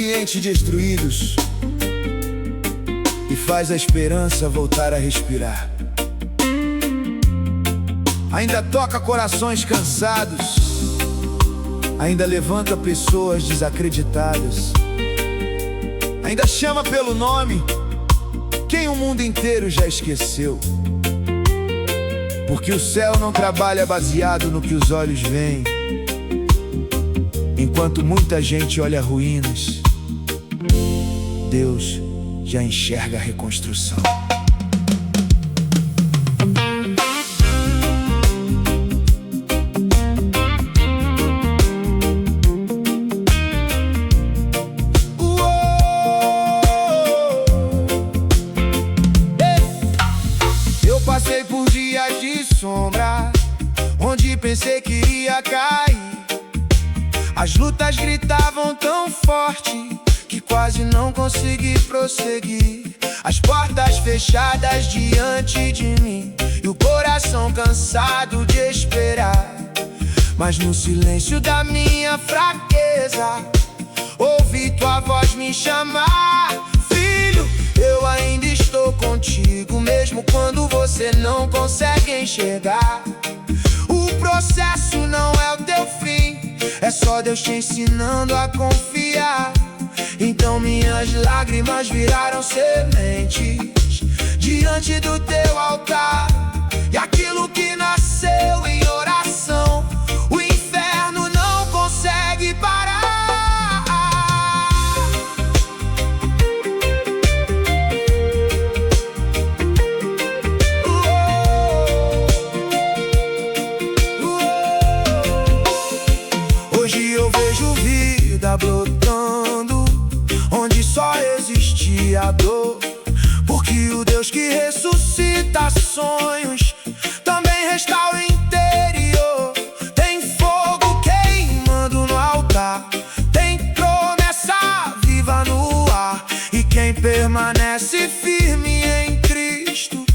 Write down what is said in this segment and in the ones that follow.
ambientes destruídos e faz a esperança voltar a respirar. Ainda toca corações cansados, ainda levanta pessoas desacreditadas, ainda chama pelo nome quem o mundo inteiro já esqueceu. Porque o céu não trabalha baseado no que os olhos veem. Enquanto muita gente olha ruínas, Deus já enxerga a reconstrução. Eu passei por dias de sombra, onde pensei que ia cair. As lutas gritavam tão forte que quase não consegui prosseguir. As portas fechadas diante de mim e o coração cansado de esperar. Mas no silêncio da minha fraqueza ouvi tua voz me chamar. Filho, eu ainda estou contigo, mesmo quando você não consegue enxergar. O processo não é o teu fim, é só Deus te ensinando a confiar. Então minhas lágrimas viraram sementes diante do teu altar. E aquilo que nasceu em oração, o inferno não consegue parar. Hoje eu vejo vida brotando onde só existia dor. Porque o Deus que ressuscita sonhos também restaura o interior. Tem fogo queimando no altar, tem promessa viva no ar. E quem permanece firme em Cristo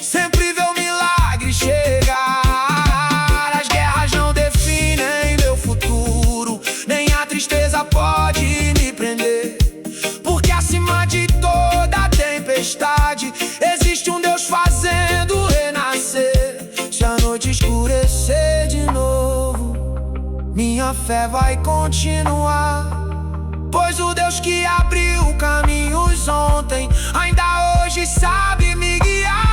sempre vê o milagre chegar. As guerras não definem meu futuro, nem a tristeza pode me prender. Porque acima de toda tempestade existe um Deus fazendo renascer. Se a noite escurecer de novo, minha fé vai continuar. Pois o Deus que abriu caminhos ontem ainda hoje sabe me guiar.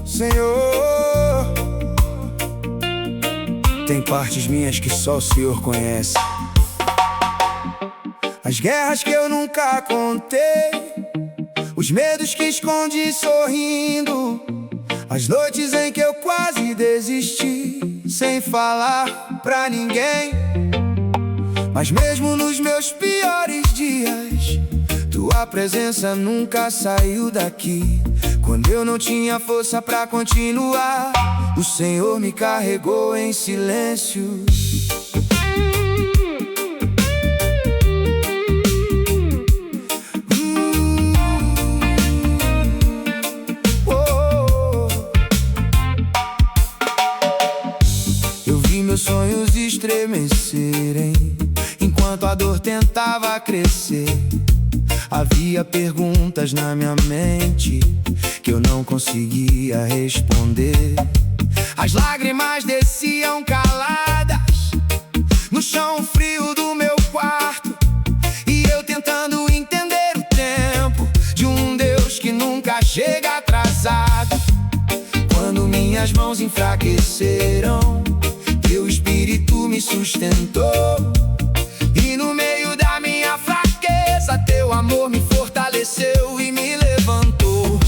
Senhor, tem partes minhas que só o Senhor conhece. As guerras que eu nunca contei, os medos que escondi sorrindo, as noites em que eu quase desisti, sem falar pra ninguém. Mas mesmo nos meus piores dias, tua presença nunca saiu daqui. Quando eu não tinha força pra continuar, o Senhor me carregou em silêncio. Eu vi meus sonhos estremecerem enquanto a dor tentava crescer. Havia perguntas na minha mente que eu não conseguia responder. As lágrimas desciam caladas no chão frio do meu quarto, e eu tentando entender o tempo de um Deus que nunca chega atrasado. minhas mãos enfraqueceram, teu Espírito me sustentou. E no meio da minha fraqueza, teu amor me fortaleceu e me levantou.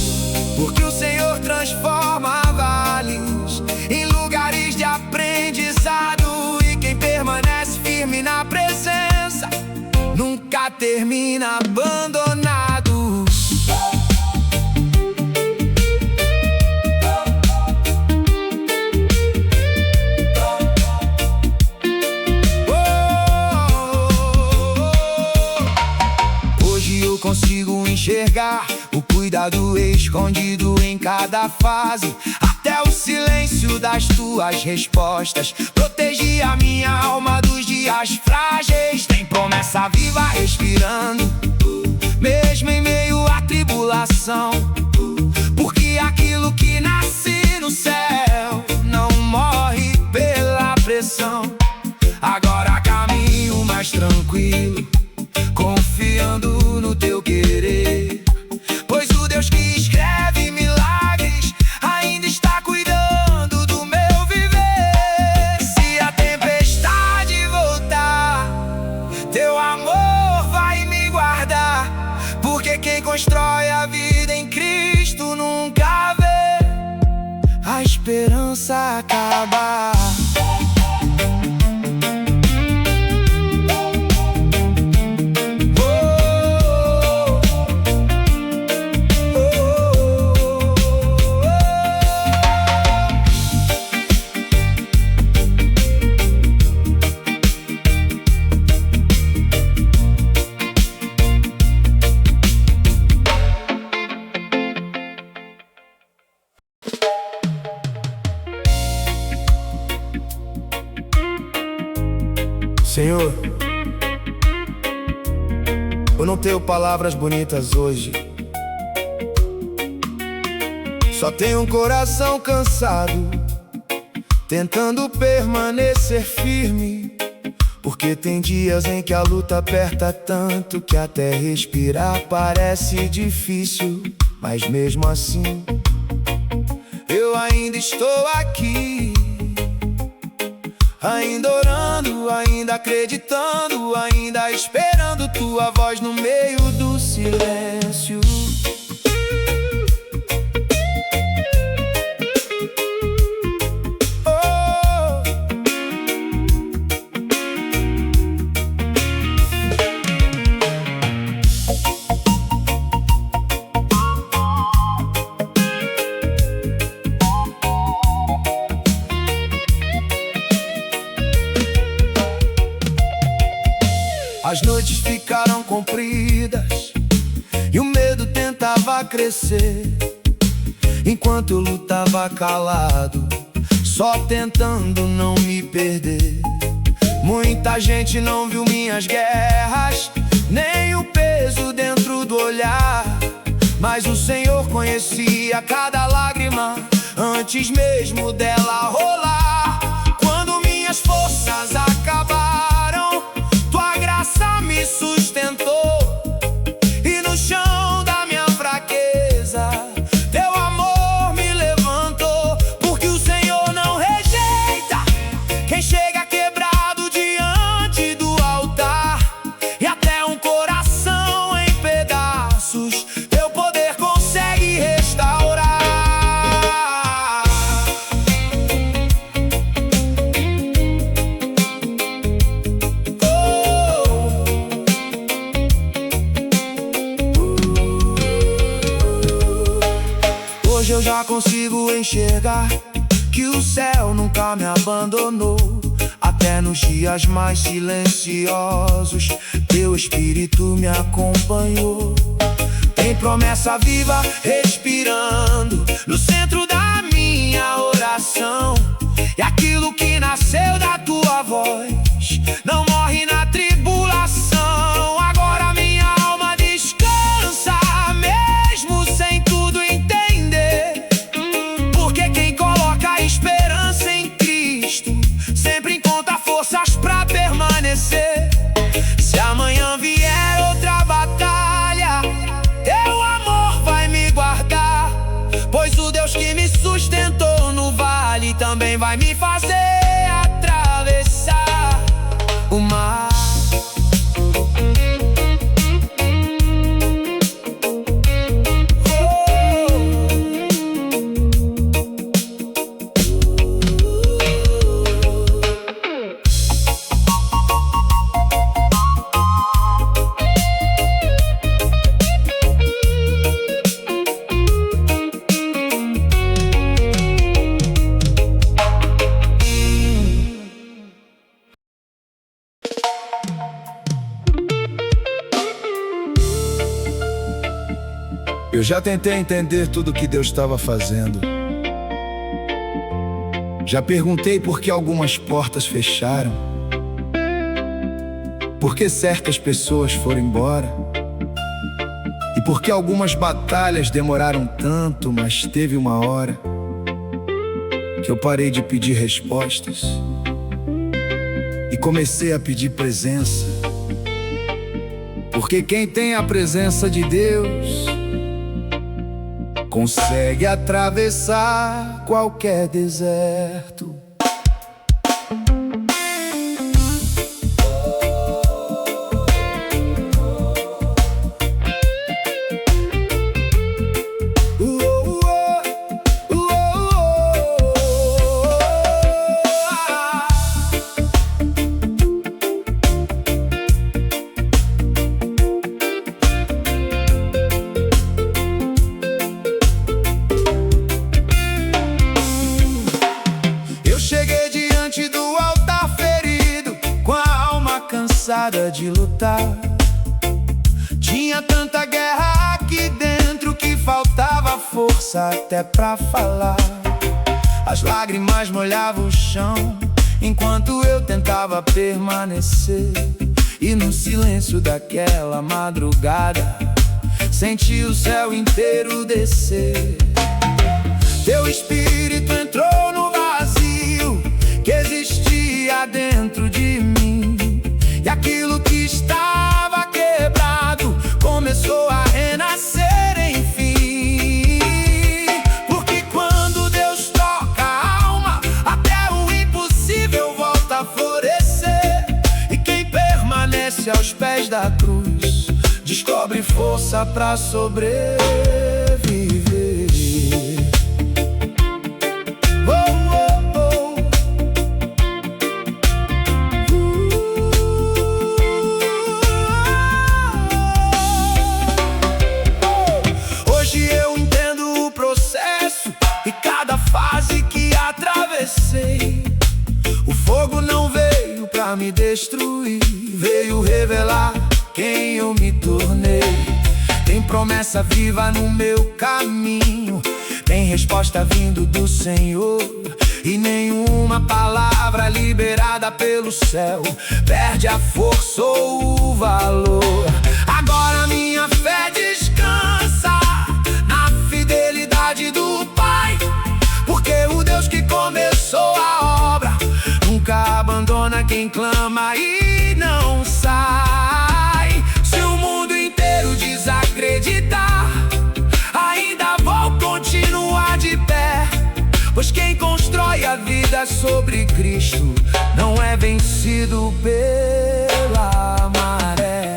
Porque o Senhor transforma vales em lugares de aprendizado, e quem permanece firme na presença nunca termina abandonado. Hoje eu consigo enxergar o cuidado escondido em cada fase, até o silêncio das tuas respostas protege a minha alma dos dias frágeis. Tem promessa viva respirando, mesmo em meio à tribulação, porque aquilo que nasce no céu não morre pela pressão. Agora caminho mais tranquilo, confiando no teu querer, pois o Deus que escreve milagres ainda está cuidando do meu viver. Se a tempestade voltar, teu amor vai me guardar, porque quem constrói a vida em Cristo nunca vê a esperança acabar. Senhor, eu não tenho palavras bonitas hoje, só tenho um coração cansado, tentando permanecer firme, porque tem dias em que a luta aperta tanto que até respirar parece difícil. Mas mesmo assim, eu ainda estou aqui, ainda orando, ainda acreditando, ainda esperando tua voz no meio do silêncio. Oh. As noites ficaram compridas e o medo tentava crescer, enquanto eu lutava calado, só tentando não me perder. Muita gente não viu minhas guerras, nem o peso dentro do olhar, mas o Senhor conhecia cada lágrima antes mesmo dela rolar. Quando minhas forças acabaram, tua graça me sustentou, e no chão da minha fraqueza teu amor me levantou. Porque o Senhor não rejeita quem chega quebrado diante do altar, e até um coração em pedaços teu poder consegue restaurar. Hoje eu já consigo enxergar que o céu nunca me abandonou, até nos dias mais silenciosos teu Espírito me acompanhou. Tem promessa viva respirando no centro da minha oração, e aquilo que nasceu da tua voz não morre na tribulação. Agora minha alma descansa, mesmo sem tudo entender, porque quem coloca a esperança em Cristo sempre encontra forças pra permanecer. Se amanhã vier outra batalha, teu amor vai me guardar, pois o Deus que me sustentou no vale vai me fazer atravessar o mar. Eu já tentei entender tudo o que Deus estava fazendo. Já perguntei por que algumas portas fecharam, por que certas pessoas foram embora, e por que algumas batalhas demoraram tanto. Mas teve uma hora que eu parei de pedir respostas e comecei a pedir presença. Porque quem tem a presença de Deus consegue atravessar qualquer deserto. De lutar, tinha tanta guerra aqui dentro que faltava força até pra falar. As lágrimas molhavam o chão enquanto eu tentava permanecer. E no silêncio daquela madrugada senti o céu inteiro descer. Teu espírito entrou no vazio que existia dentro de mim. E aquilo que estava quebrado começou a renascer, enfim. Porque quando Deus toca a alma, até o impossível volta a florescer. E quem permanece aos pés da cruz descobre força pra sobreviver. O fogo não veio pra me destruir, veio revelar quem eu me tornei. Tem promessa viva no meu caminho, tem resposta vindo do Senhor. E nenhuma palavra liberada pelo céu perde a força ou o valor. Agora minha fé descansa na fidelidade do Pai, porque o Deus que começou a obra nunca abandona quem clama e não sai. Se o mundo inteiro desacreditar, ainda vou continuar de pé, pois quem constrói a vida sobre Cristo não é vencido pela maré.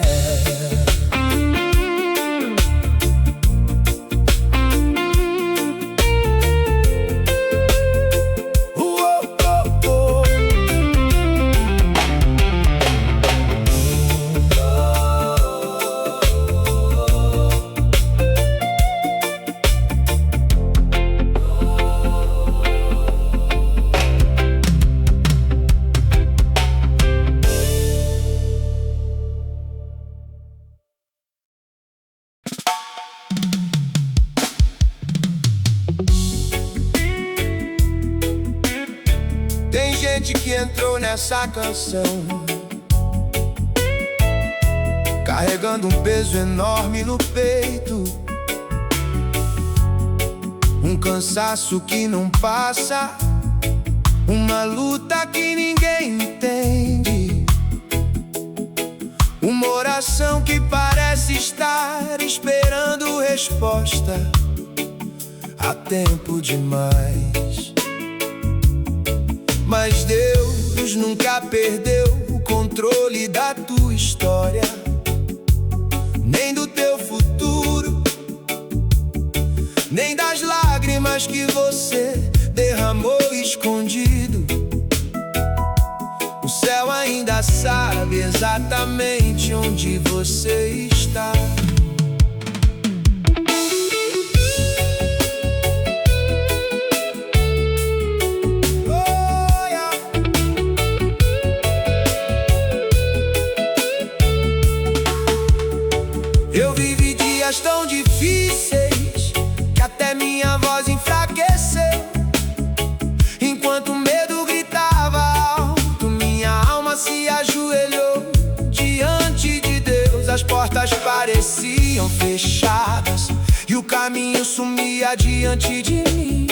Tem gente que entrou nessa canção carregando um peso enorme no peito, um cansaço que não passa, uma luta que ninguém entende, uma oração que parece estar esperando resposta há tempo demais. Mas Deus nunca perdeu o controle da tua história, nem do teu futuro, nem das lágrimas que você derramou escondido. O céu ainda sabe exatamente onde você está. Eu vivi dias tão difíceis que até minha voz enfraqueceu. Enquanto o medo gritava alto, minha alma se ajoelhou diante de Deus. As portas pareciam fechadas e o caminho sumia diante de mim.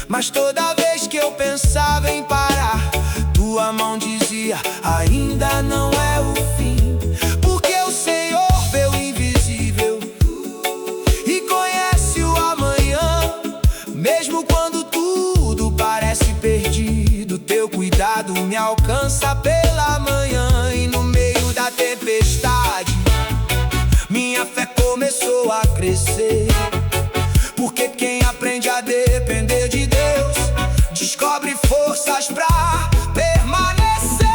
Mas toda vez que eu pensava em parar, tua mão dizia: ainda não é o fim. Porque o Senhor vê o invisível e conhece o amanhã. Mesmo quando tudo parece perdido, teu cuidado me alcança pela manhã. E no meio da tempestade, minha fé começou a crescer. Porque quem aprende a depender de Deus descobre forças pra permanecer.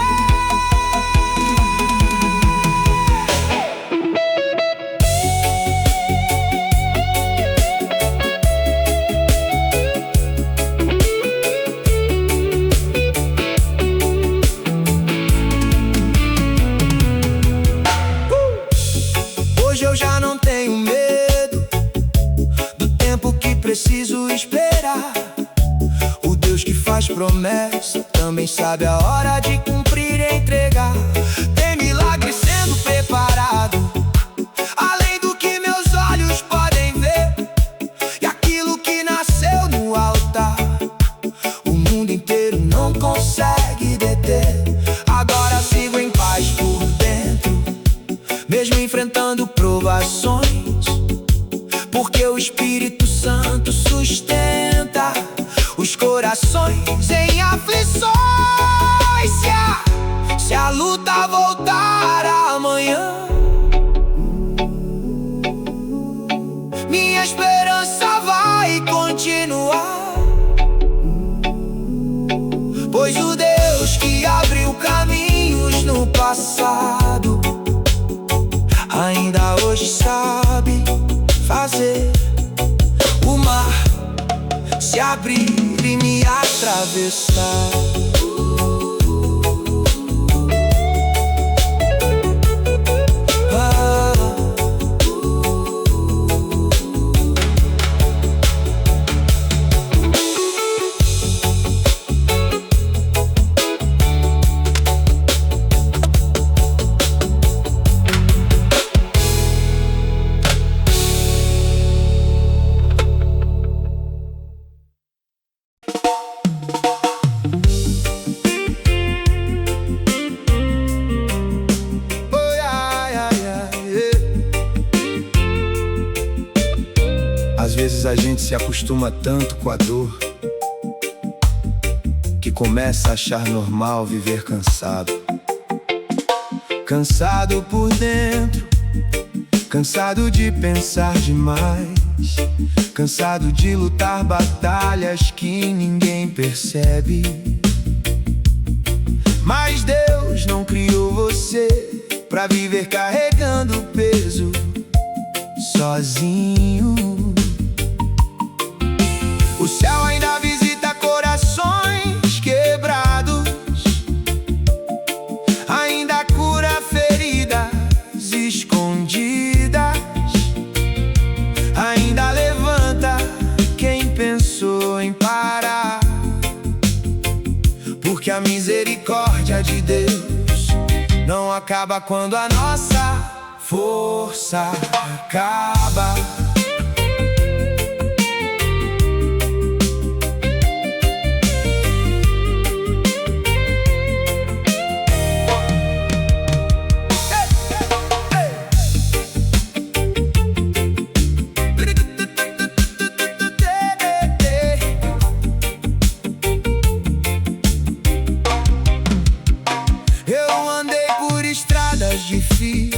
Hoje eu já não tenho medo do tempo que preciso esperar. O Deus que faz promessa também sabe a hora de cumprir e entregar. Tem milagre sendo preparado, além do que meus olhos podem ver. E aquilo que nasceu no altar, o mundo inteiro não consegue deter. Agora sigo em paz por dentro, mesmo enfrentando provações, porque o Espírito Santo sustenta os corações em aflições. Se a luta voltar amanhã, minha esperança vai continuar. Pois o Deus que abriu caminhos no passado ainda hoje sabe fazer o mar se abrir e me atravessar. Às vezes a gente se acostuma tanto com a dor que começa a achar normal viver cansado. Cansado por dentro, cansado de pensar demais, cansado de lutar batalhas que ninguém percebe. Mas Deus não criou você pra viver carregando peso sozinho. O céu ainda visita corações quebrados, ainda cura feridas escondidas, ainda levanta quem pensou em parar. Porque a misericórdia de Deus não acaba quando a nossa força acaba.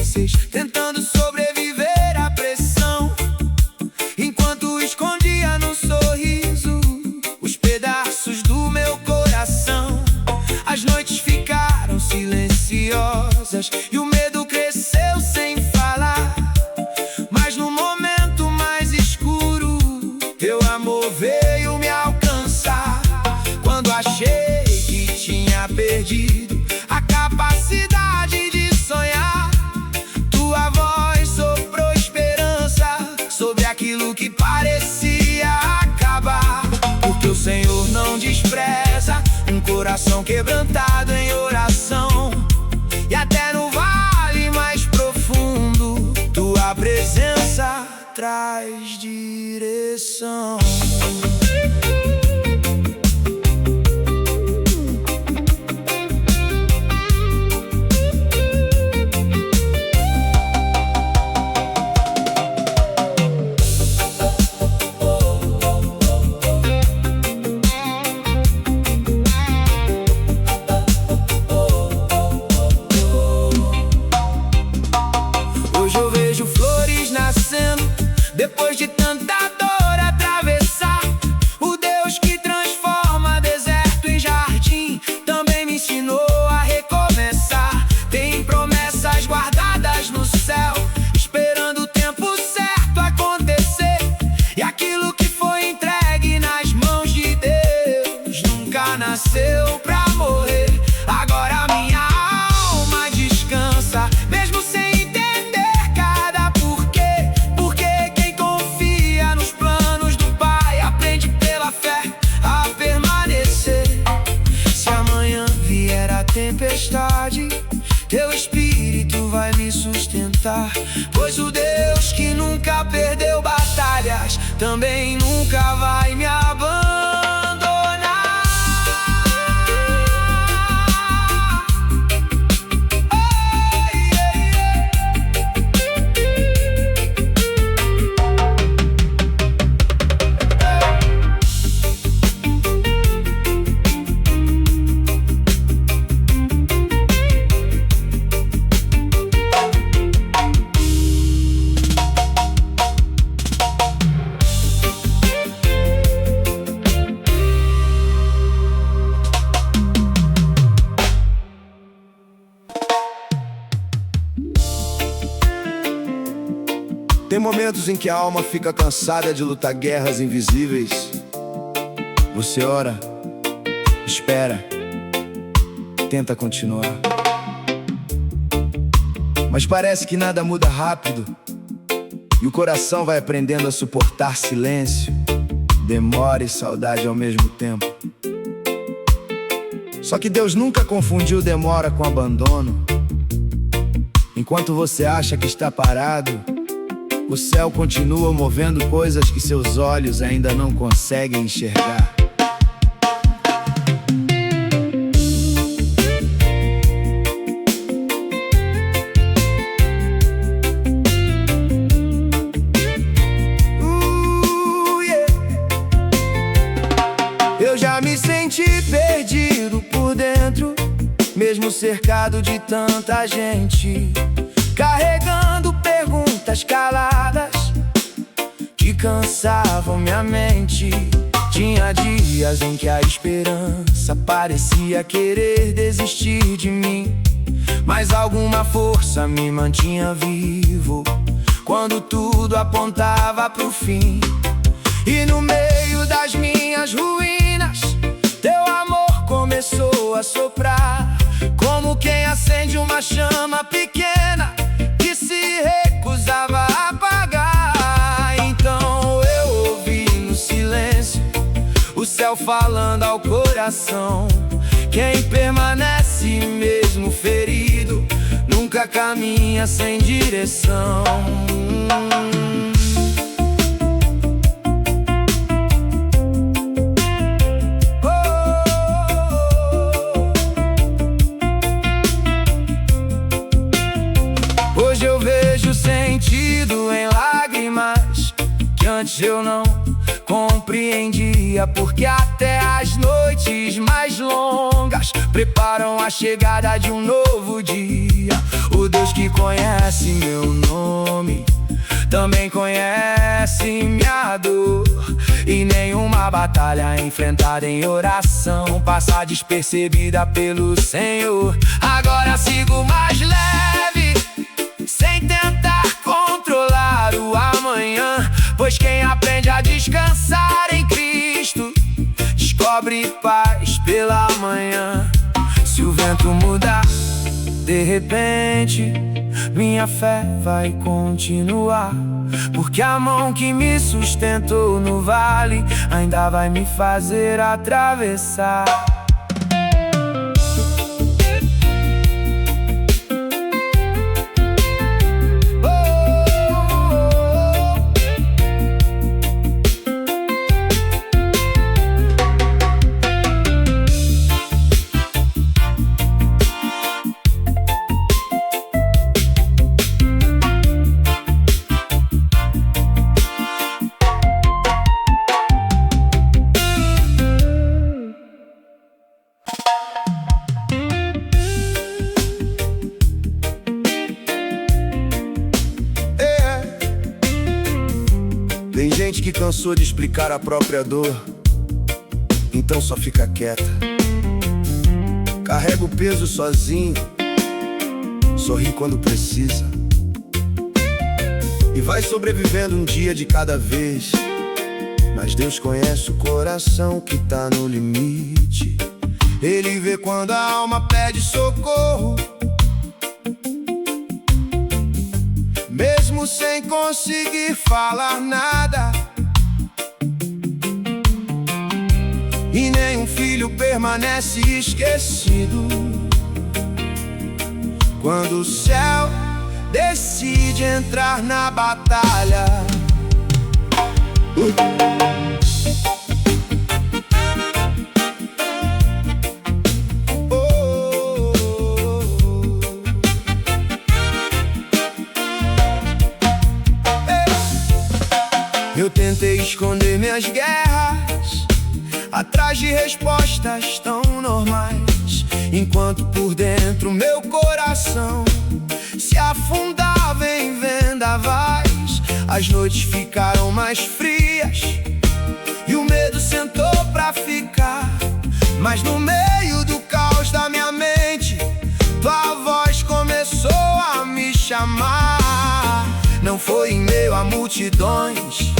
difíceis, tentando sobreviver à pressão, enquanto escondia no sorriso os pedaços do meu coração. As noites ficaram silenciosas e o medo cresceu sem falar, mas no momento mais escuro teu amor veio me alcançar. Quando achei que tinha perdido a capacidade de sonhar, tua voz soprou esperança sobre aquilo que parecia acabar. Porque o Senhor não despreza um coração quebrantado em oração, e até no vale mais profundo tua presença traz direção. Hoje eu vejo flores nascendo depois de tanta dor atravessar. O Deus que transforma deserto em jardim também me ensinou a recomeçar. Tem promessas guardadas no céu, esperando o tempo certo acontecer. E aquilo que foi entregue nas mãos de Deus nunca nasceu pra morrer. Agora minha alma descansa, mesmo sem tempestade, teu espírito vai me sustentar. Pois o Deus que nunca perdeu batalhas também nunca vai me abandonar. Tem momentos em que a alma fica cansada de lutar guerras invisíveis. Você ora, espera, tenta continuar, mas parece que nada muda rápido, e o coração vai aprendendo a suportar silêncio, demora e saudade ao mesmo tempo. Só que Deus nunca confundiu demora com abandono. Enquanto você acha que está parado, o céu continua movendo coisas que seus olhos ainda não conseguem enxergar. Eu já me senti perdido por dentro, mesmo cercado de tanta gente, carregando perguntas caladas que cansavam minha mente. Tinha dias em que a esperança parecia querer desistir de mim, mas alguma força me mantinha vivo quando tudo apontava pro fim. E no meio das minhas ruínas, teu amor começou a soprar, como quem acende uma chama pequena que se recusava a apagar. Então eu ouvi no silêncio o céu falando ao coração: quem permanece mesmo ferido nunca caminha sem direção. Hoje eu vejo sentido em lágrimas que antes eu não compreendia, porque até as noites mais longas preparam a chegada de um novo dia. O Deus Deus que conhece meu nome também conhece minha dor. E nenhuma batalha enfrentada em oração passa despercebida pelo Senhor. Agora sigo mais leve, sem tentar controlar o amanhã, pois quem aprende a descansar em Cristo descobre paz pela manhã. Se o vento mudar de repente, minha fé vai continuar, porque a mão que me sustentou no vale ainda vai me fazer atravessar. Tem gente que cansou de explicar a própria dor, então só fica quieta. Carrega o peso sozinho, sorri quando precisa, e vai sobrevivendo um dia de cada vez. Mas Deus conhece o coração que tá no limite. Ele vê quando a alma pede socorro, mesmo sem conseguir falar nada. E nenhum filho permanece esquecido quando o céu decide entrar na batalha. Eu tentei esconder minhas guerras atrás de respostas tão normais, enquanto por dentro meu coração se afundava em vendavais. As noites ficaram mais frias e o medo sentou pra ficar. Mas no meio do caos da minha mente, tua voz começou a me chamar. Não foi em meio a multidões,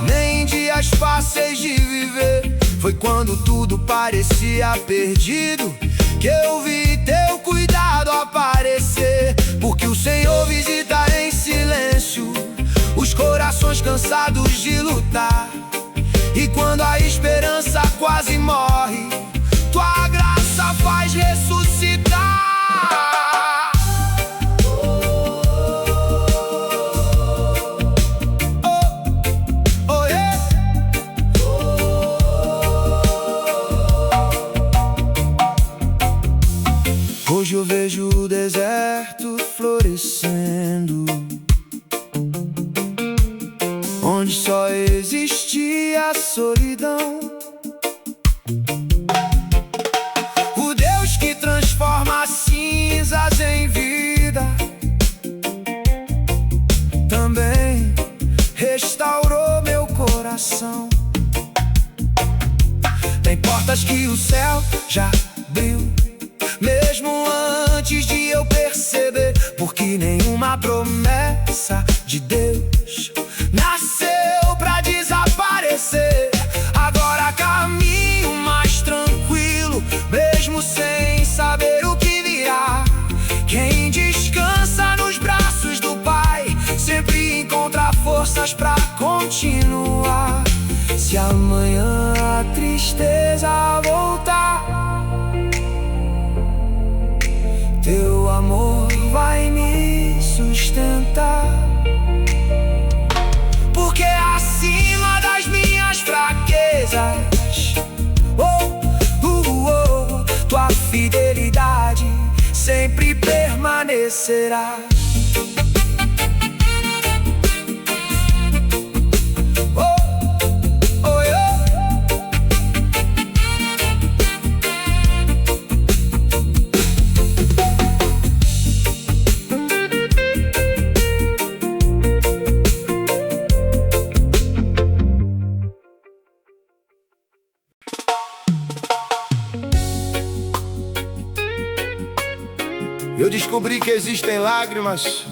nem em dias fáceis de viver. Foi quando tudo parecia perdido que eu vi teu cuidado aparecer. Porque o Senhor visita em silêncio os corações cansados de lutar. E quando a esperança quase morre, tua graça faz ressuscitar. Hoje eu vejo o deserto florescendo, onde só existia solidão. O Deus que transforma cinzas em vida também restaurou meu coração. Tem portas que o céu já abriu, mesmo antes de eu perceber, porque nenhuma promessa de Deus nasceu pra desaparecer. Agora caminho mais tranquilo, mesmo sem saber o que virá. Quem descansa nos braços do Pai sempre encontra forças pra continuar. Se amanhã a tristeza voltar, teu amor vai me sustentar. Porque acima das minhas fraquezas, tua fidelidade sempre permanecerá. descobri que existem lágrimas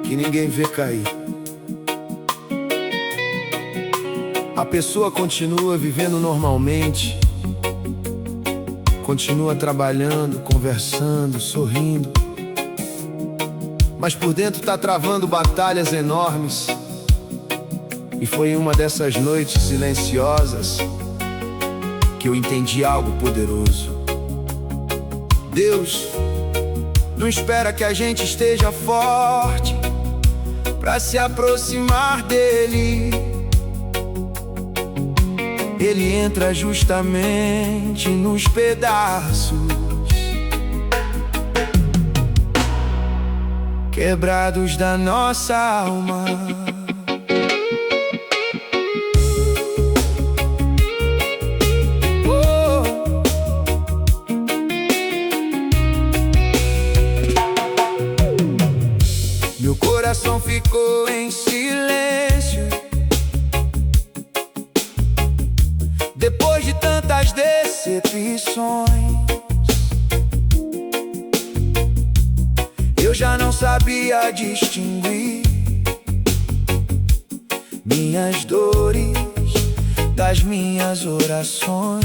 que ninguém vê cair. A pessoa continua vivendo normalmente, continua trabalhando, conversando, sorrindo, mas por dentro tá travando batalhas enormes. E foi em uma dessas noites silenciosas que eu entendi algo poderoso. Deus não espera que a gente esteja forte pra se aproximar dele. Ele entra justamente nos pedaços quebrados da nossa alma. Meu coração ficou em silêncio depois de tantas decepções. Eu já não sabia distinguir minhas dores das minhas orações.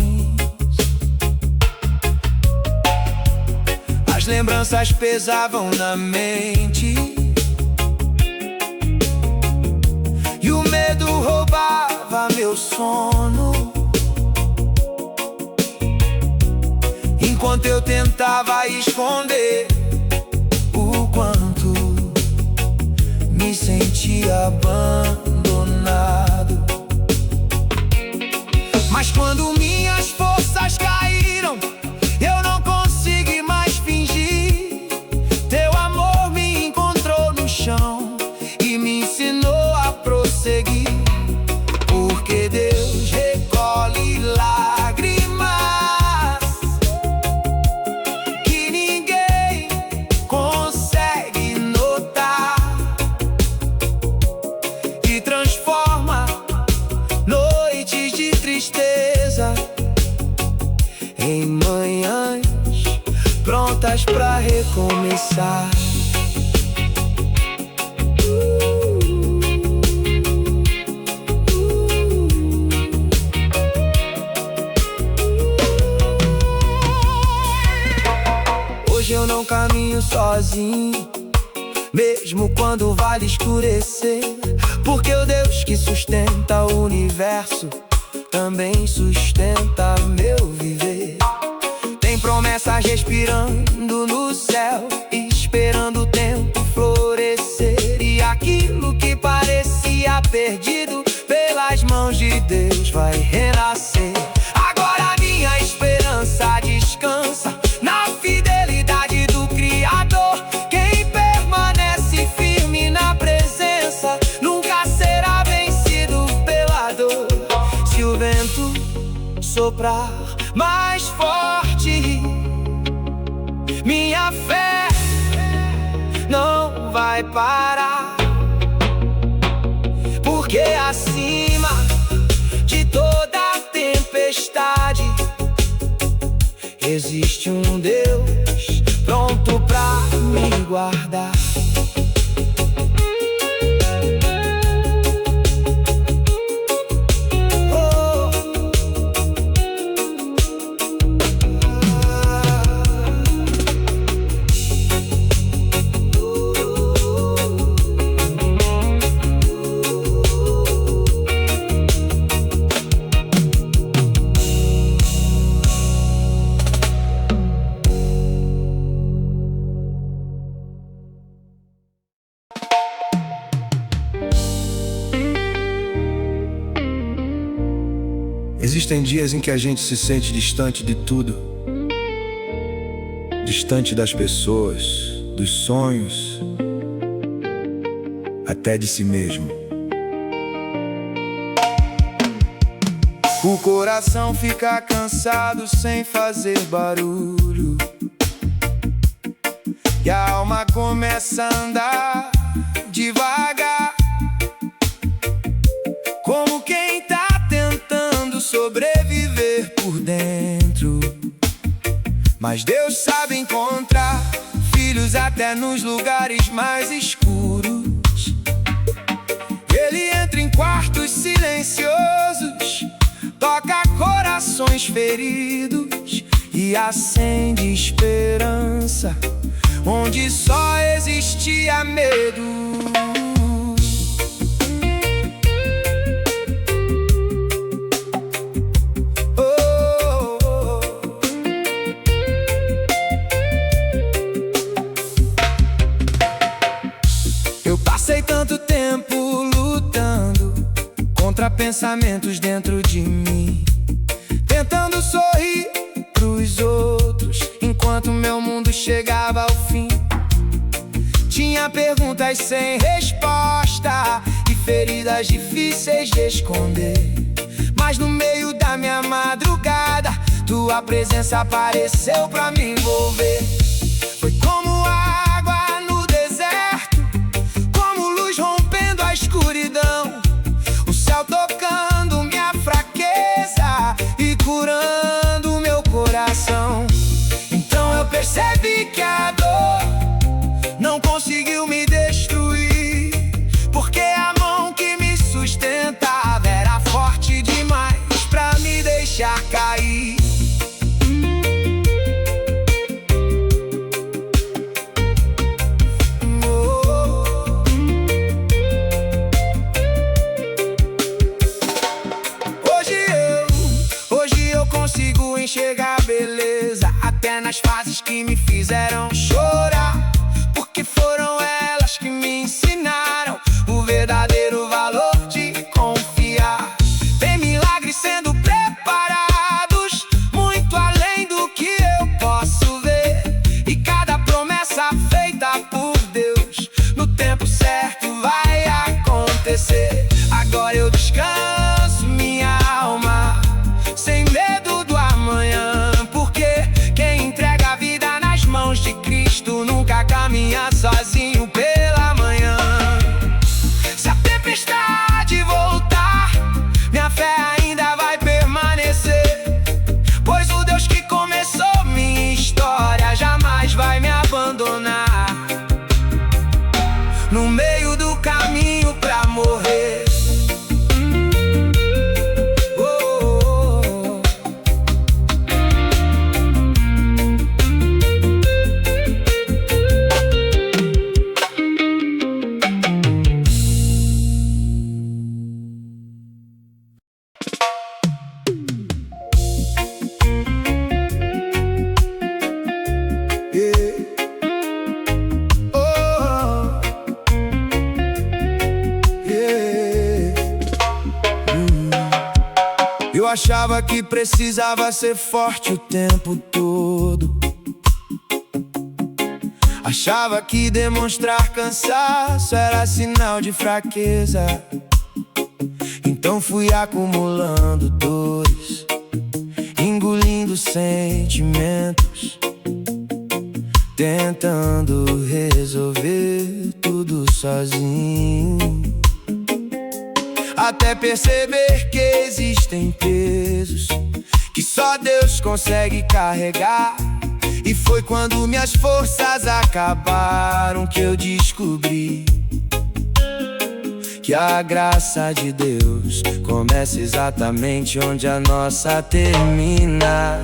As lembranças pesavam na mente e o medo roubava meu sono. Enquanto eu tentava esconder o quanto me sentia abandonado. Mas quando minhas forças caíram, eu não consegui mais fingir. Teu amor me encontrou no chão e me ensinou a prosseguir. Porque Deus recolhe lágrimas que ninguém consegue notar e transforma noites de tristeza em manhãs prontas pra recomeçar. Hoje eu não caminho sozinho, mesmo quando o vale escurecer, porque o Deus que sustenta o universo também sustenta meu viver. Tem promessas respirando no céu, esperando o tempo florescer, e aquilo que parecia perdido pelas mãos de Deus vai renascer. Agora minha esperança descansa na fidelidade do Criador. Quem permanece firme na presença nunca será vencido pela dor. Se o vento soprar mais forte, minha fé não vai parar, porque acima de toda tempestade existe um Deus pronto pra me guardar. Existem dias em que a gente se sente distante de tudo, distante das pessoas, dos sonhos, até de si mesmo. O coração fica cansado sem fazer barulho, e a alma começa a andar devagar, como quem tá tentando sobreviver por dentro. Mas Deus sabe encontrar filhos até nos lugares mais escuros. Ele entra em quartos silenciosos, toca corações feridos e acende esperança onde só existia medo. Passei tanto tempo lutando contra pensamentos dentro de mim, tentando sorrir pros outros enquanto meu mundo chegava ao fim. Tinha perguntas sem resposta e feridas difíceis de esconder, mas no meio da minha madrugada tua presença apareceu pra me envolver. Foi como água no deserto, rompendo a escuridão, o céu tocando minha fraqueza e curando meu coração. Então eu percebi que a dor não conseguiu me destruir, porque a mão que me sustentava era forte demais pra me deixar cair. Consigo enxergar beleza até nas fases que me fizeram chorar, porque foram elas que me ensinaram o verdadeiro valor de confiar. Tem milagres sendo preparados muito além do que eu posso ver, e cada promessa feita por Deus no tempo certo vai acontecer. Agora eu descanso minha alma sem medo do amanhã, porque quem entrega a vida nas mãos de Cristo nunca caminha sozinho pela manhã. Se a tempestade voltar, minha fé ainda vai permanecer, pois o Deus que começou minha história jamais vai me abandonar no meio do caminho pra morrer. Eu achava que precisava ser forte o tempo todo, achava que demonstrar cansaço era sinal de fraqueza. Então fui acumulando dores, engolindo sentimentos, tentando resolver tudo sozinho, até perceber que existem pesos que só Deus consegue carregar. E foi quando minhas forças acabaram que eu descobri que a graça de Deus começa exatamente onde a nossa termina.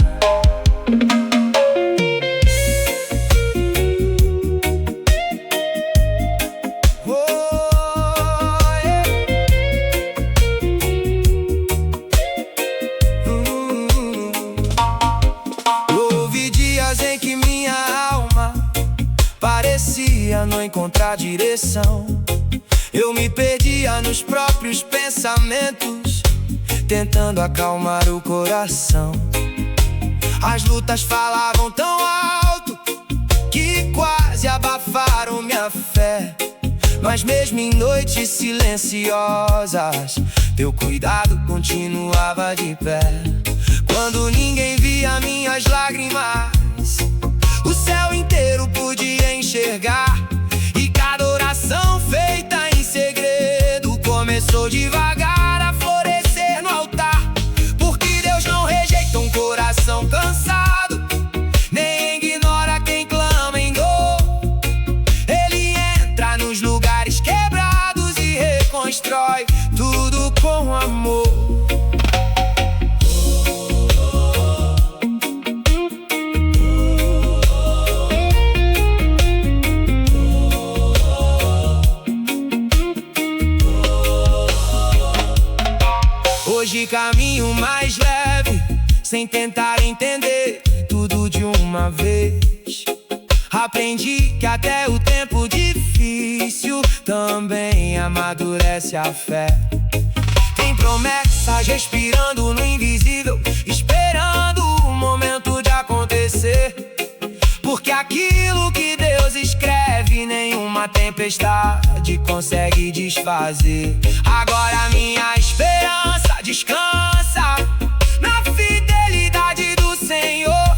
Não encontrar direção, eu me perdia nos próprios pensamentos, tentando acalmar o coração. As lutas falavam tão alto que quase abafaram minha fé, mas mesmo em noites silenciosas teu cuidado continuava de pé. Quando ninguém via minhas lágrimas, o céu inteiro podia enxergar, e cada oração feita em segredo começou devagar a florescer no altar. Porque Deus não rejeita um coração cansado, nem ignora quem clama em dor. lugares quebrados e reconstrói tudo com amor. Hoje caminho mais leve, sem tentar entender tudo de uma vez. Aprendi que até o tempo difícil também amadurece a fé. Tem promessas respirando no invisível, esperando o momento de acontecer. Porque aquilo que Deus escreve, nenhuma tempestade consegue desfazer. Agora minha esperança descansa na fidelidade do Senhor.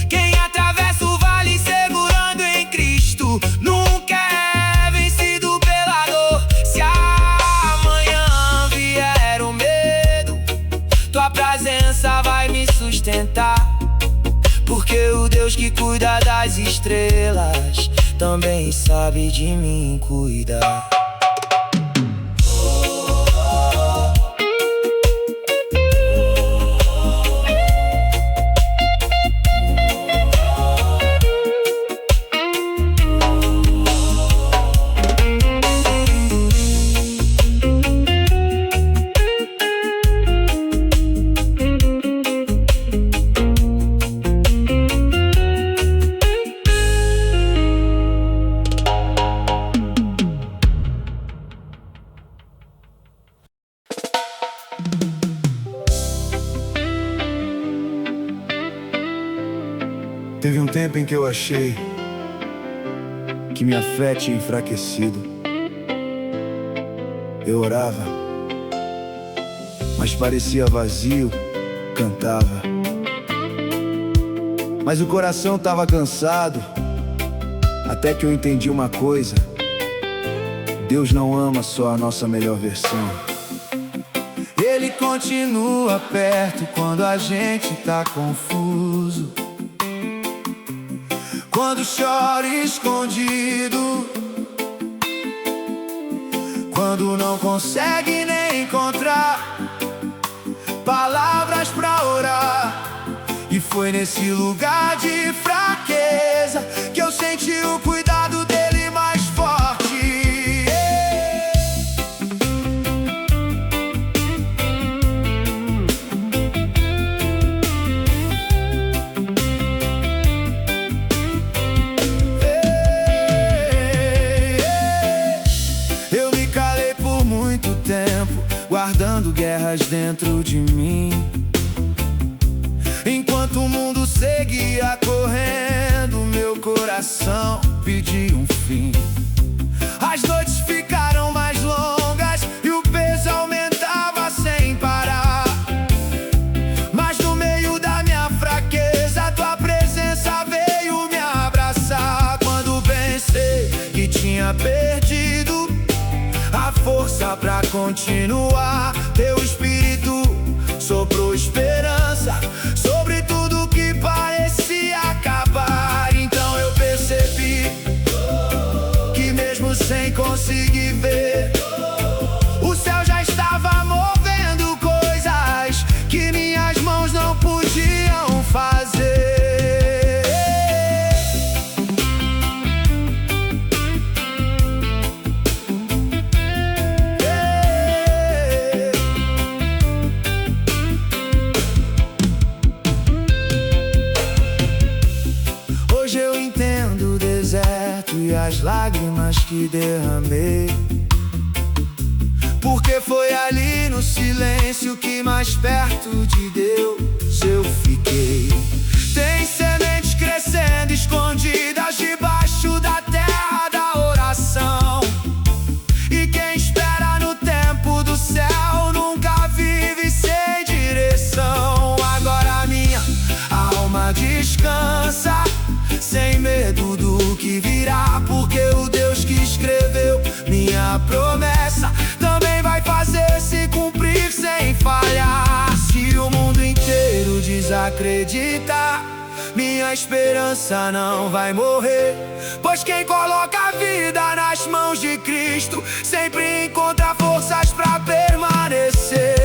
Quem atravessa o vale segurando em Cristo nunca é vencido pela dor. Se amanhã vier o medo, tua presença vai me sustentar. Porque o Deus que cuida das estrelas também sabe de mim cuidar. Teve um tempo em que eu achei que minha fé tinha enfraquecido. Eu orava, mas parecia vazio, cantava, mas o coração estava cansado. Até que eu entendi uma coisa: Deus não ama só a nossa melhor versão. Ele continua perto quando a gente tá confuso, quando chora escondido, quando não consegue nem encontrar palavras pra orar. E foi nesse lugar de fraqueza que eu senti o cuidado dele mais forte. Eu me calei por muito tempo, guardando guerras dentro de mim, enquanto o mundo seguia correndo, meu coração pedia um fim. As noites ficaram mais longas e o peso aumentava sem parar. Mas no meio da minha fraqueza, tua presença veio me abraçar. Quando pensei que tinha perdido a força pra continuar, teu Espírito soprou esperança sobre tudo que parecia acabar. Então eu percebi que mesmo sem conseguir ver, o céu já estava movendo coisas que minhas mãos não podiam fazer. Hoje eu entendo o deserto e as lágrimas que derramei, porque foi ali no silêncio que mais perto de Deus eu fiquei. Tem sementes crescendo escondidas debaixo da terra da oração, e quem espera no tempo do céu nunca vive sem direção. Agora minha alma descansa sem medo do que virá, porque o Deus que escreveu minha promessa também vai fazer se cumprir sem falhar. Se o mundo inteiro desacreditar, minha minha esperança não vai morrer, pois quem coloca a vida nas mãos de Cristo sempre encontra forças pra permanecer.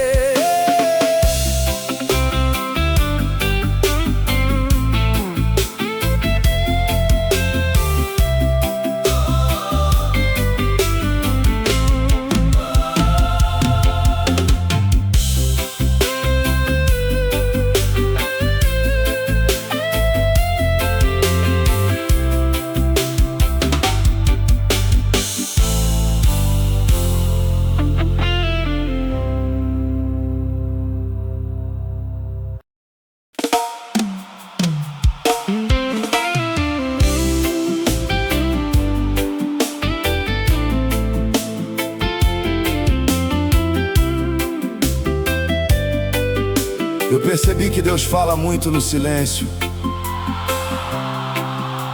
Eu percebi que Deus fala muito no silêncio,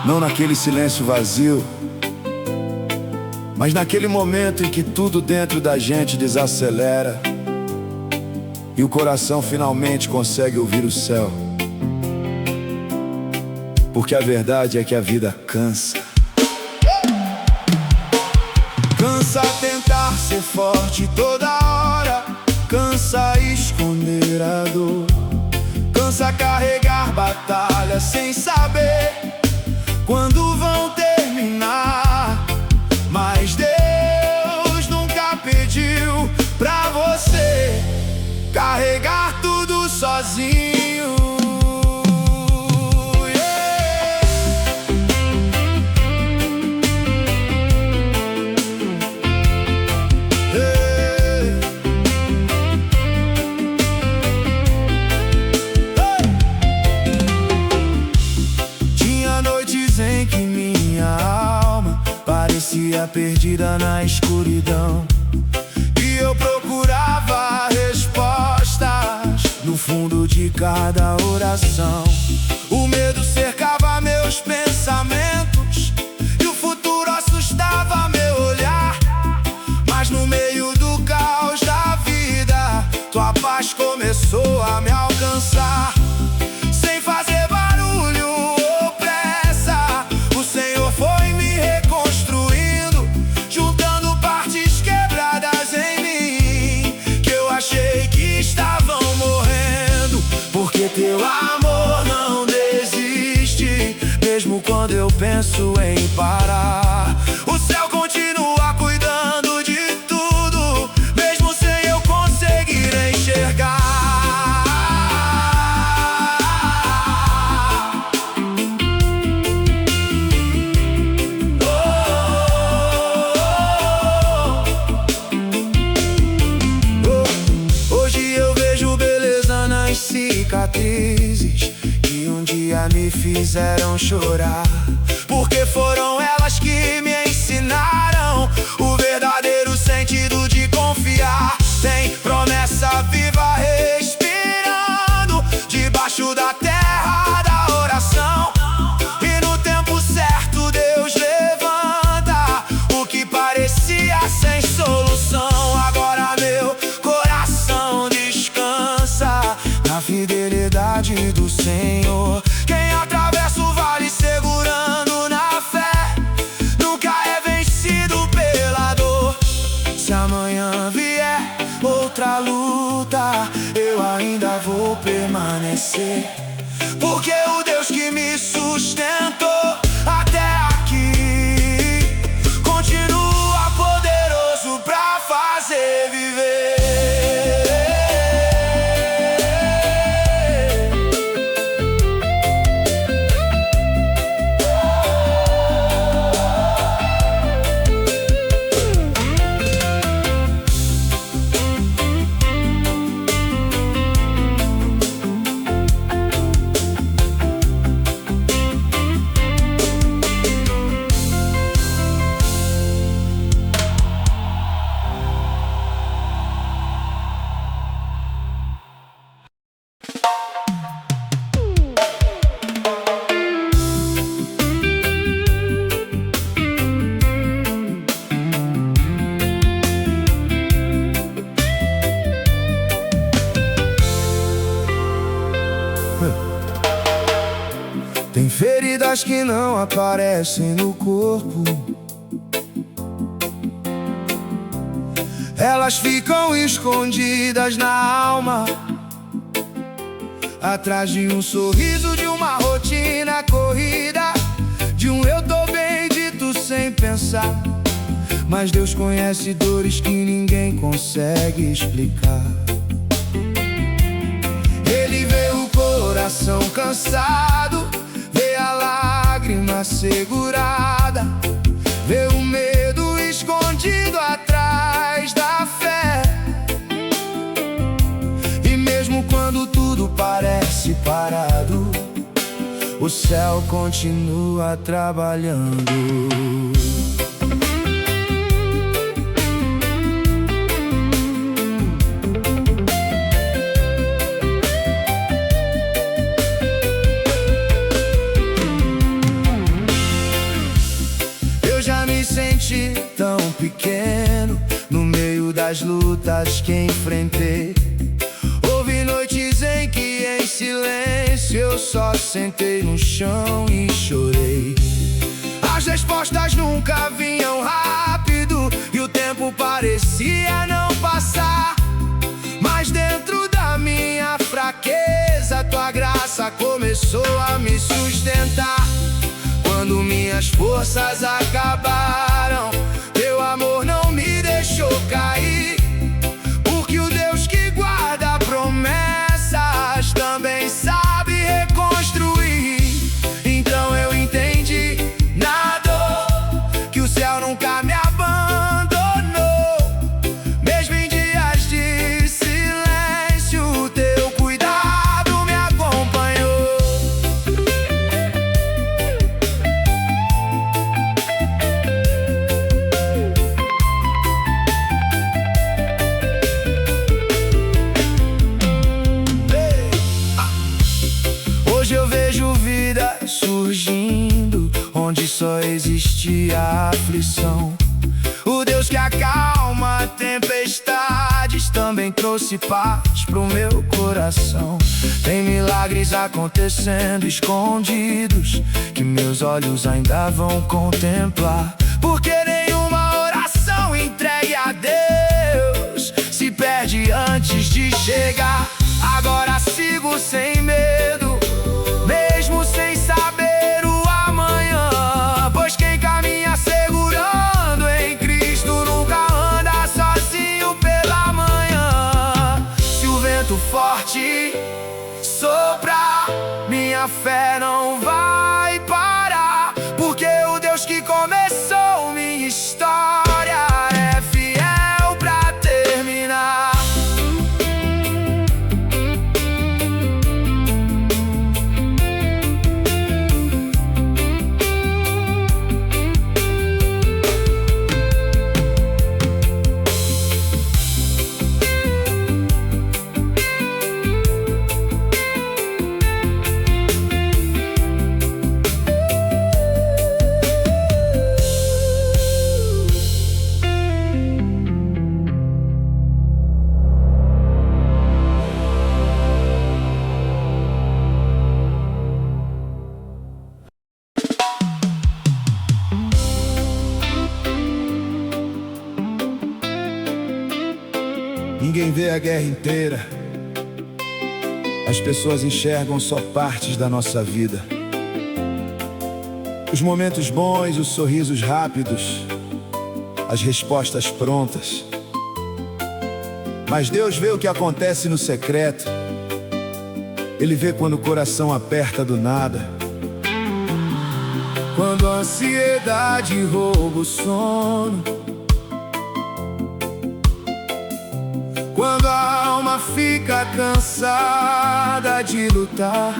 não naquele silêncio vazio, mas naquele momento em que tudo dentro da gente desacelera e o coração finalmente consegue ouvir o céu. Porque a verdade é que a vida cansa. Cansa tentar ser forte toda hora, cansa esconder a dor, cansa carregar batalhas sem saber quando vão terminar. Mas Deus nunca pediu pra você carregar tudo sozinho. Perdida na escuridão, e eu procurava respostas no fundo de cada oração. O medo cercava meus pensamentos e o futuro assustava meu olhar. Mas no meio do caos da vida, tua paz começou a me alcançar. Sem fazer barulho ou pressa, o Senhor foi me reconstruir, porque teu amor não desiste, mesmo quando eu penso em parar. O céu continua cuidando de tudo, mesmo sem eu conseguir enxergar. Hoje eu vejo beleza nas cicatrizes que um dia me fizeram chorar, porque foram elas que me ensinaram o verdadeiro sentido de confiar. Tem promessa viva respirando debaixo da terra da oração, e no tempo certo Deus levanta o que parecia sem solução. Agora meu coração descansa na fidelidade do Senhor. Quem atravessa o vale segurando na fé nunca é vencido pela dor. Se amanhã vier outra luta, eu ainda vou permanecer, porque o Deus que me sustentou até aqui continua poderoso pra fazer viver. lutas que não aparecem no corpo, elas ficam escondidas na alma, atrás de um sorriso, de uma rotina corrida, de um eu tô bem dito sem pensar. Mas Deus conhece dores que ninguém consegue explicar. Ele vê o coração cansado, vê a lágrima segurada, vê o medo escondido atrás da fé. E mesmo quando tudo parece parado, o céu continua trabalhando. Eu já me senti tão pequeno no meio das lutas que enfrentei. Houve noites em que em silêncio eu só sentei no chão e chorei. As respostas nunca vinham rápido e o tempo parecia não passar. Mas dentro da minha fraqueza, tua graça começou a me sustentar. Quando minhas forças acabaram, teu amor não me deixou cair. Porque o Deus que guarda promessas também sabe reconstruir. Então eu entendi na dor que o céu nunca me abandonou. Mesmo em dias de silêncio, teu cuidado me acompanhou. Hoje eu vejo vida surgindo onde só existia aflição. O Deus que acalma tempestades também trouxe paz pro meu coração. Tem milagres acontecendo escondidos que meus olhos ainda vão contemplar. Porque nenhuma oração entregue a Deus se perde antes de chegar. Agora sigo sem medo, mesmo sem saber o amanhã. Pois quem caminha segurando em Cristo nunca anda sozinho pela manhã. Se o vento forte soprar, minha fé não vai parar. Porque o Deus que começou minha história é fiel pra terminar. Ninguém vê a guerra inteira. As pessoas enxergam só partes da nossa vida. Os momentos bons, os sorrisos rápidos, as respostas prontas. Mas Deus vê o que acontece no secreto. Ele vê quando o coração aperta do nada, quando a ansiedade rouba o sono, quando a alma fica cansada de lutar.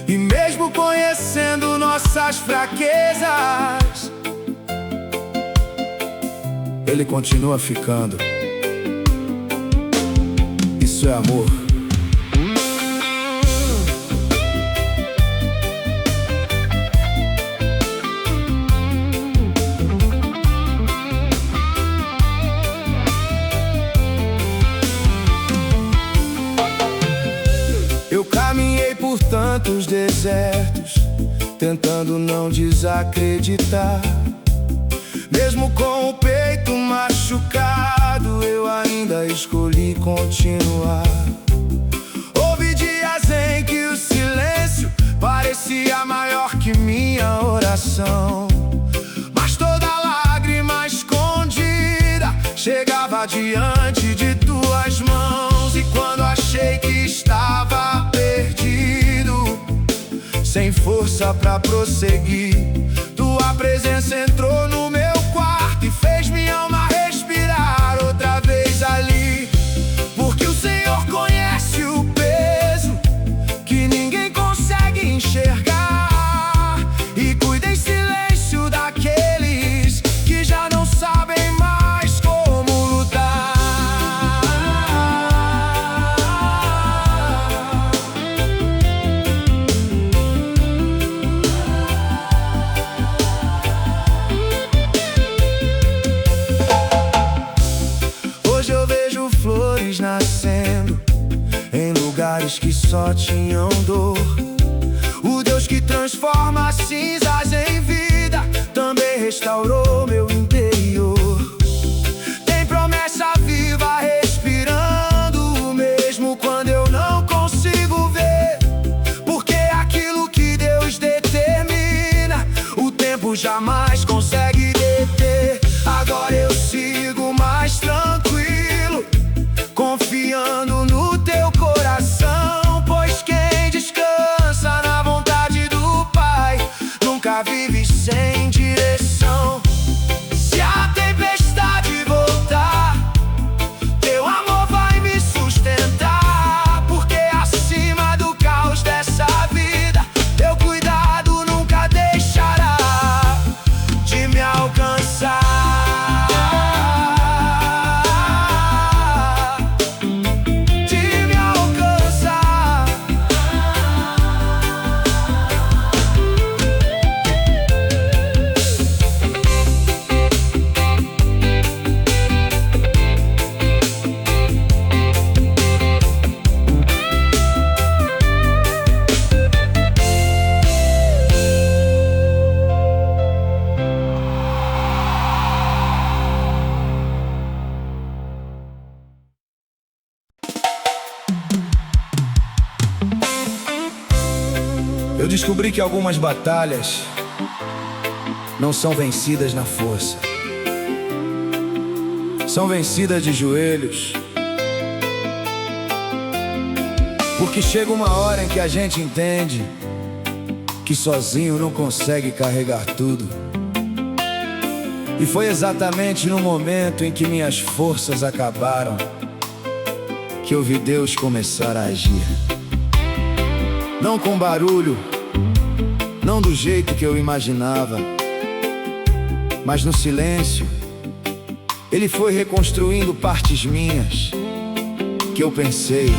E mesmo conhecendo nossas fraquezas, Ele continua ficando. Isso é amor. tantos desertos, tentando não desacreditar. Mesmo com o peito machucado, eu ainda escolhi continuar. Houve dias em que o silêncio parecia maior que minha oração, mas toda lágrima escondida chegava diante de tuas mãos. E quando achei que estava perdido, sem força pra prosseguir, tua presença entrou no meu quarto e fez minha alma respirar outra vez ali. Porque o Senhor conhece o peso que ninguém consegue enxergar, e cuida em silêncio daqueles que já não sabem mais como lutar. Hoje eu vejo flores nascendo em lugares que só tinham dor. O Deus que transforma cinzas em vida também restaurou meu interior. Tem promessa viva respirando, mesmo quando eu não consigo ver. Porque aquilo que Deus determina, o tempo jamais consegue deter. Agora eu sigo mais tranquilo, confiando no teu coração, pois quem descansa na vontade do Pai nunca vive sem direção. Se a tempestade voltar, teu amor vai me sustentar, porque acima do caos dessa vida, teu cuidado nunca deixará de me alcançar. Eu descobri que algumas batalhas não são vencidas na força, são vencidas de joelhos. Porque chega uma hora em que a gente entende que sozinho não consegue carregar tudo. E foi exatamente no momento em que minhas forças acabaram que eu vi Deus começar a agir. Não com barulho, não do jeito que eu imaginava, mas no silêncio. Ele foi reconstruindo partes minhas que eu pensei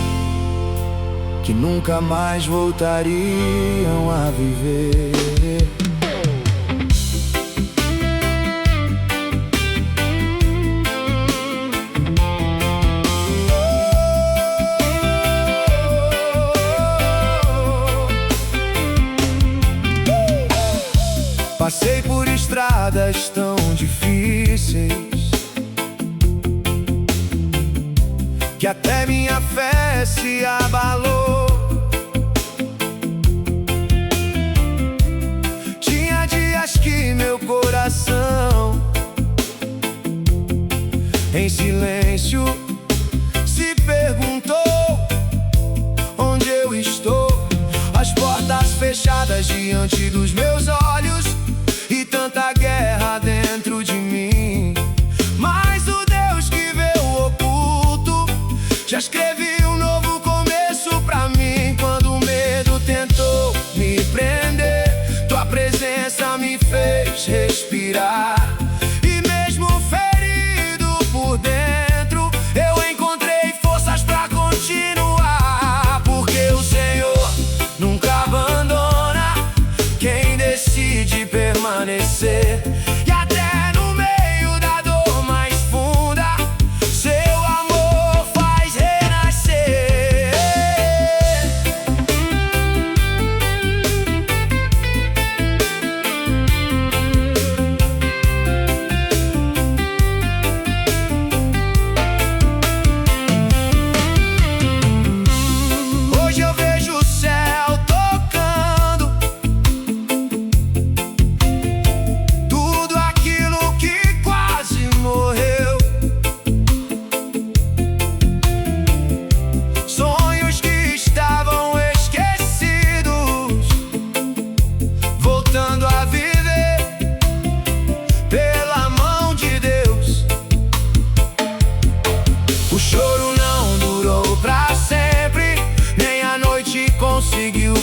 que nunca mais voltariam a viver. Passei por estradas tão difíceis que até minha fé se abalou. Tinha dias que meu coração, em silêncio, se perguntou onde eu estou. As portas fechadas diante dos meus olhos e tanta guerra dentro de mim. Mas o Deus que vê o oculto já escreveu um novo começo pra mim. Quando o medo tentou me prender, tua presença me fez respirar. E mesmo ferido por dentro, eu encontrei forças pra continuar. Porque o Senhor nunca abandona quem decide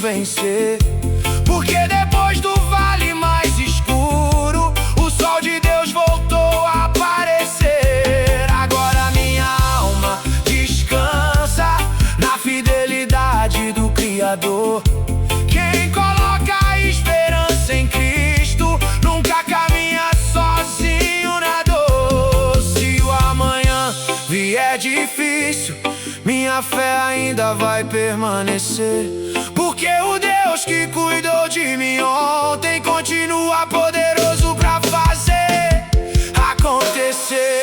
vencer. Porque depois do vale mais escuro, o sol de Deus voltou a aparecer. Agora minha alma descansa na fidelidade do Criador. Quem coloca a esperança em Cristo nunca caminha sozinho na dor. Se o amanhã vier difícil, minha fé ainda vai permanecer. Porque o Deus que cuidou de mim ontem continua poderoso pra fazer acontecer.